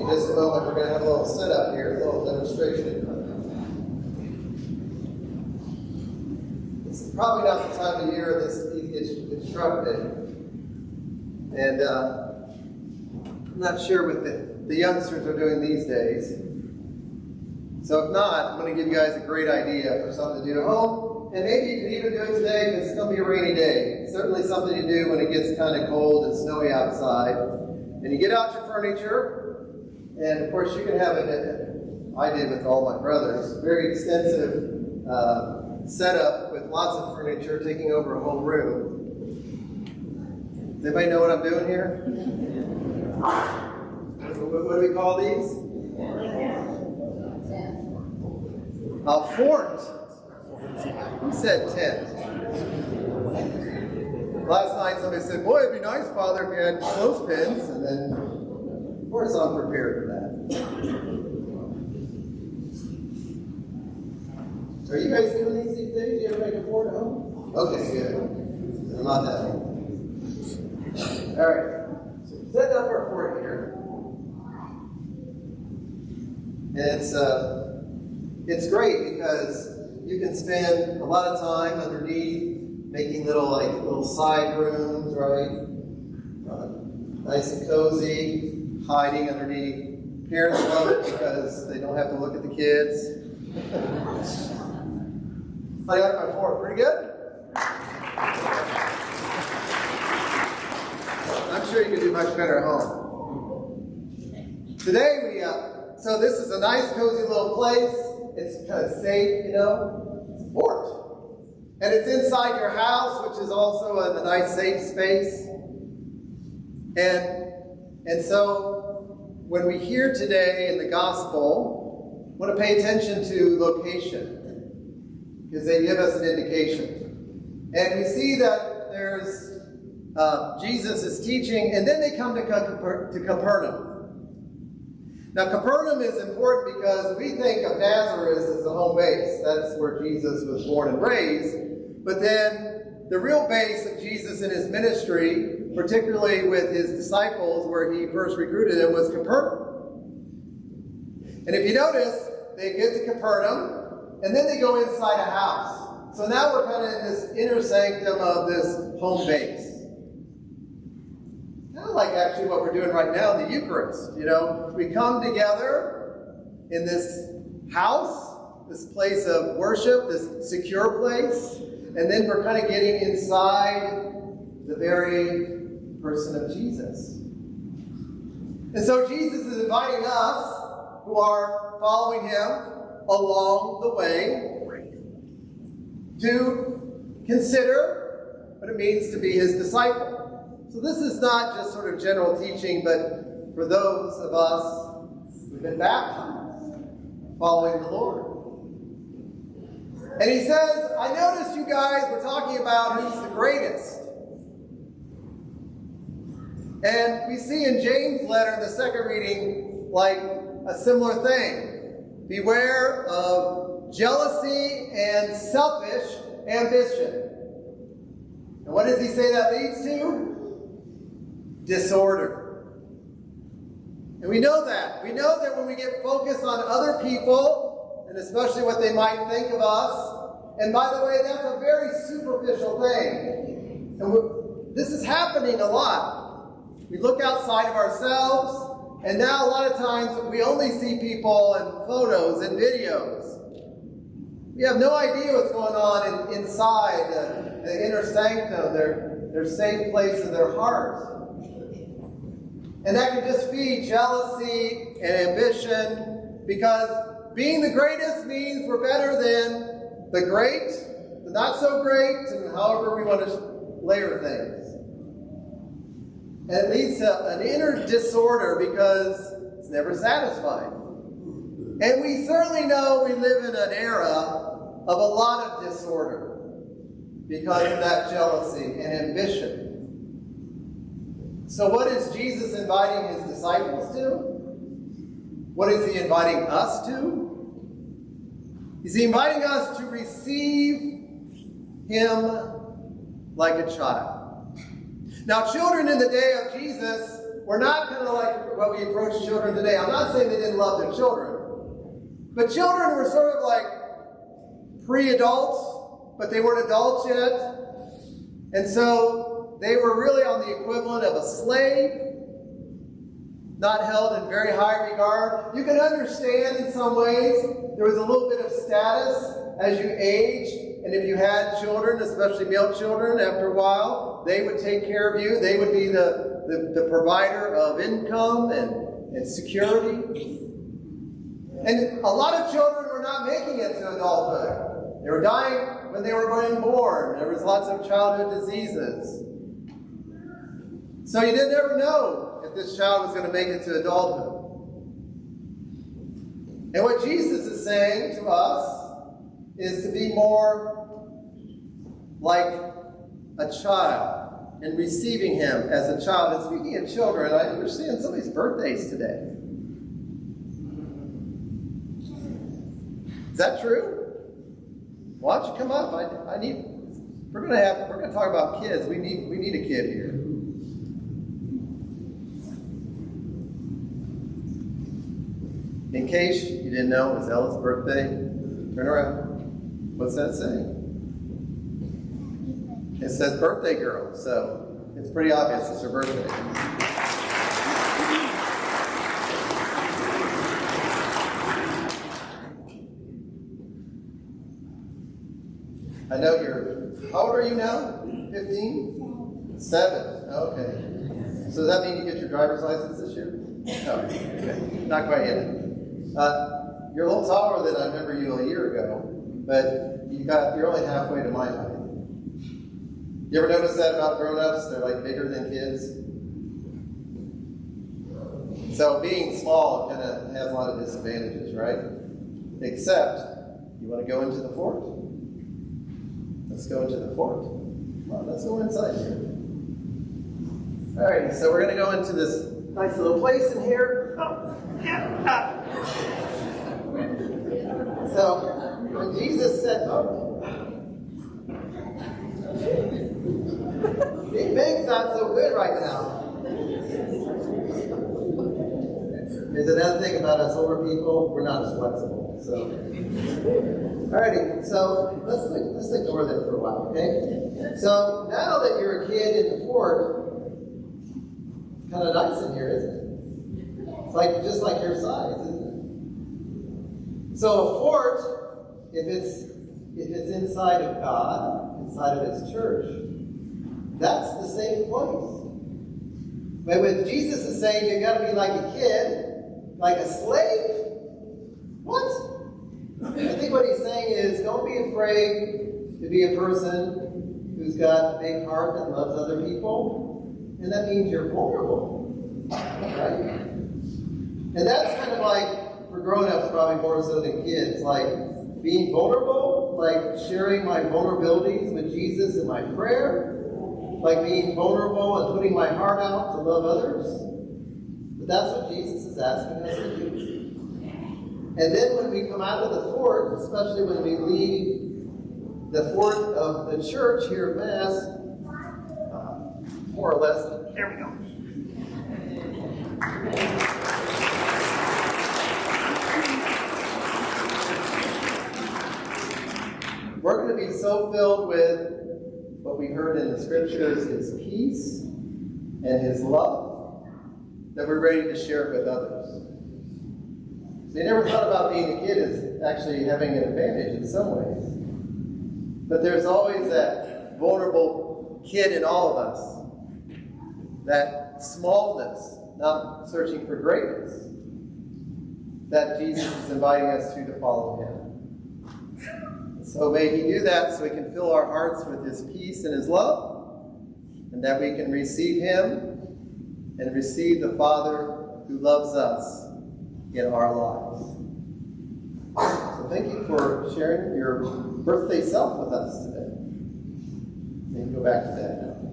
just a moment, we're going to have a little setup here, a little demonstration. This is probably not the time of year this gets constructed. And I'm not sure what the youngsters are doing these days. So if not, I'm going to give you guys a great idea for something to do at home. And maybe you can even do it today because it's going to be a rainy day. Certainly something to do when it gets kind of cold and snowy outside. And you get out your furniture, and of course you can have it, I did with all my brothers, very extensive setup with lots of furniture taking over a whole room. Does anybody know what I'm doing here? What do we call these? A fort. Who said tent? Last night somebody said, boy, it'd be nice, Father, if you had clothespins. And then, of course, I'm prepared for that. Are you guys doing these days? Do you ever make a fort at home? Okay, good. I'm not that old. All right. So setting up our fort here. And it's great because you can spend a lot of time underneath making little side rooms, right? Nice and cozy, hiding underneath. Parents love it because they don't have to look at the kids. How do you like my fort? Pretty good? I'm sure you can do much better at home. Today so this is a nice cozy little place. It's kind of safe, It's a fort. And it's inside your house, which is also a nice safe space. And so when we hear today in the gospel, we want to pay attention to location because they give us an indication. And we see that there's Jesus is teaching, and then they come to Capernaum. Now, Capernaum is important because we think of Nazareth as the home base. That's where Jesus was born and raised. But then the real base of Jesus in his ministry, particularly with his disciples, where he first recruited them, was Capernaum. And if you notice, they get to Capernaum, and then they go inside a house. So now we're kind of in this inner sanctum of this home base. Kind of like actually what we're doing right now in the Eucharist. We come together in this house, this place of worship, this secure place, and then we're kind of getting inside the very person of Jesus. And so Jesus is inviting us, who are following him along the way, to consider what it means to be his disciple. So this is not just sort of general teaching, but for those of us who've been baptized, following the Lord. And he says, I noticed you guys were talking about who's the greatest. And we see in James' letter, in the second reading, like a similar thing. Beware of jealousy and selfish ambition. And what does he say that leads to? Disorder. And we know that. We know that when we get focused on other people, and especially what they might think of us, and by the way, that's a very superficial thing. And this is happening a lot. We look outside of ourselves, and now a lot of times we only see people in photos and videos. We have no idea what's going on inside the inner sanctum, their safe place of their heart. And that can just feed jealousy and ambition, because being the greatest means we're better than the great, the not so great, and however we want to layer things. And it leads to an inner disorder because it's never satisfied. And we certainly know we live in an era of a lot of disorder because of that jealousy and ambition. So what is Jesus inviting his disciples to? What is he inviting us to? Is he inviting us to receive him like a child? Now, children in the day of Jesus we're not kind of like what we approach children today. I'm not saying they didn't love their children. But children were sort of like pre-adults, but they weren't adults yet. And so they were really on the equivalent of a slave, not held in very high regard. You can understand in some ways there was a little bit of status as you aged. And if you had children, especially male children, after a while, they would take care of you. They would be the provider of income and security. And a lot of children were not making it to adulthood. They were dying when they were being born. There was lots of childhood diseases. So you didn't ever know if this child was going to make it to adulthood. And what Jesus is saying to us is to be more like a child and receiving him as a child. And speaking of children, I understand somebody's birthdays today. Is that true? Why don't you come up? We're gonna talk about kids. We need a kid here. In case you didn't know, it was Ella's birthday. Turn around. What's that say? It says birthday girl, so it's pretty obvious it's her birthday. I know how old are you now? 15? 7. Okay. So does that mean you get your driver's license this year? No. Okay. Not quite yet. You're a little taller than I remember you a year ago, but you're only halfway to my height. You ever notice that about grown-ups? They're like bigger than kids. So being small kind of has a lot of disadvantages, right? Except you want to go into the fort. Let's go into the fort. Come on, let's go inside here. All right, so we're going to go into this nice little place in here. So when Jesus said, being big's not so good right now. There's another thing about us older people, we're not as flexible. So, alrighty, so let's ignore that for a while, okay? So now that you're a kid in the fort, it's kind of nice in here, isn't it? It's like just like your size, isn't it? So a fort, if it's inside of God, inside of His church, that's the safe place. But when Jesus is saying you got to be like a kid, like a slave, what? I think what he's saying is don't be afraid to be a person who's got a big heart that loves other people, and that means you're vulnerable, right? And that's kind of like for grown-ups probably more so than kids, like being vulnerable, like sharing my vulnerabilities with Jesus in my prayer. Like being vulnerable and putting my heart out to love others. But that's what Jesus is asking us to do. And then when we come out of the fort, especially when we leave the fort of the church here at Mass, more or less, there we go. We're going to be so filled with what we heard in the scriptures, His peace and His love, that we're ready to share it with others. So you never thought about being a kid as actually having an advantage in some ways. But there's always that vulnerable kid in all of us. That smallness, not searching for greatness, that Jesus is inviting us to follow Him. So may He do that so He can fill our hearts with His peace and His love, and that we can receive Him and receive the Father who loves us in our lives. So thank you for sharing your birthday self with us today. You can go back to that now.